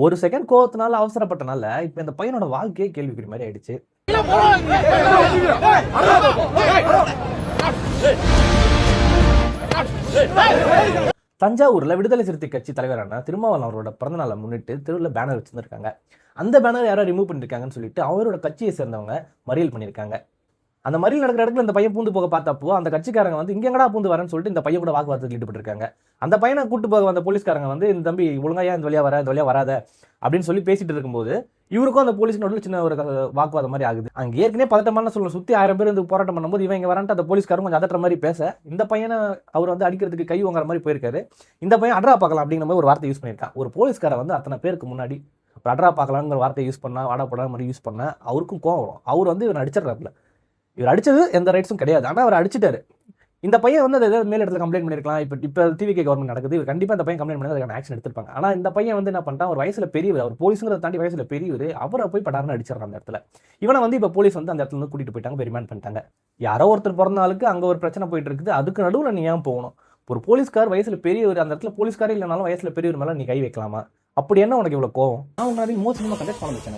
ஒரு செகண்ட் கோவத்தினால அவசரப்பட்டனால இப்ப இந்த பையனோட வாழ்க்கையே கேள்விக்குறி மாதிரி ஆயிடுச்சு. தஞ்சாவூர்ல விடுதலை சிறுத்தை கட்சி தலைவரான திருமாவளவன் அவரோட பிறந்தநாளை முன்னிட்டு தெருவில் பேனர் வச்சிருந்திருக்காங்க. அந்த பேனர் யாரோ ரிமூவ் பண்ணிருக்காங்கன்னு சொல்லிட்டு அவரோட கட்சியை சேர்ந்தவங்க மறியல் பண்ணியிருக்காங்க. அந்த மறியல் நடக்கிற இடத்துல இந்த பையன் பூந்து போக பார்த்தப்போ அந்த கட்சிக்காரங்க வந்து இங்க எங்கடா பூந்து வரேன்னு சொல்லிட்டு இந்த பையன் கூட வாக்குவாதத்தில் ஈடுபட்டிருக்காங்க. அந்த பையனை கூட்டு போக வந்த போலீஸ்காரங்க வந்து இந்த தம்பி ஒழுங்கா இந்த வழியா வர இந்த வழியா வராத அப்படின்னு சொல்லி பேசிட்டு இருக்கும்போது இவருக்கும் அந்த போலீஸ் நடுவில் சின்ன ஒரு வாக்குவாதம் மாதிரி ஆகுது. அங்கே ஏற்கனவே பதட்டமான சொல்ல சுத்தி 1000 பேர் வந்து போராட்டம் பண்ணும்போது இவன் இங்க வரன்ட்டு அந்த போலீஸ்காரங்க கொஞ்சம் அதட்டுற மாதிரி பேச இந்த பையனை அவர் வந்து அடிக்கிறதுக்கு கை வாங்குற மாதிரி போயிருக்காரு. இந்த பையன் அட்ரா பார்க்கலாம் அப்படிங்கிற மாதிரி ஒரு வார்த்தை யூஸ் பண்ணியிருக்கான். ஒரு போலீஸ்கார வந்து அத்தனை பேருக்கு முன்னாடி ஒரு அட்ரா பார்க்கலாங்கிற வார்த்தையை யூஸ் பண்ணா வாடா போடா மாதிரி யூஸ் பண்ண அவருக்கும் கோவம் வரும். அவர் வந்து இவன் அடிச்சிடறாப்புல. இவர் அடிச்சது எந்த ரைட்ஸும் கிடையாது, ஆனால் அவர் அடிச்சிட்டாரு. இந்த பையன் வந்து அதை மேல் இடத்துல கம்ப்ளைண்ட் பண்ணிருக்கலாம். இப்போ டிவிகே கவர்மெண்ட் நடக்குது, இவர் கண்டிப்பாக இந்த பையன் கம்ப்ளைண்ட் பண்ணி அதுக்கான ஆக்ஷன் எடுத்திருப்பாங்க. ஆனால் இந்த பையன் வந்து என்ன பண்ணிட்டான், ஒரு வயசுல பெரியவர், அவர் போலீஸுங்கிறத தாண்டி வயசுல பெரியவர், அவரை போய் படாருன்னு அடிச்சிடறான் அந்த இடத்துல. இவனை வந்து இப்போ போலீஸ் வந்து அந்த இடத்துல இருந்து கூட்டிட்டு போயிட்டாங்க, ரிமாண்ட் பண்ணிட்டாங்க. யாரோ ஒருத்தர் பிறந்த நாளுக்கு அங்கே ஒரு பிரச்சனை போயிட்டு இருக்குது, அதுக்கு நடுவில் நீ ஏன் போகணும்? ஒரு போலீஸ்கார் வயசுல பெரியவர், அந்த இடத்துல போலீஸ்காரே இல்லைனாலும் வயசுல பெரியவர் மேலே நீ கை வைக்கலாமா? அப்படி என்ன உனக்கு இவ்வளோ கோவம்? நான் உங்களை மோசமாக கண்டக்ட் பண்ண வச்சேன்.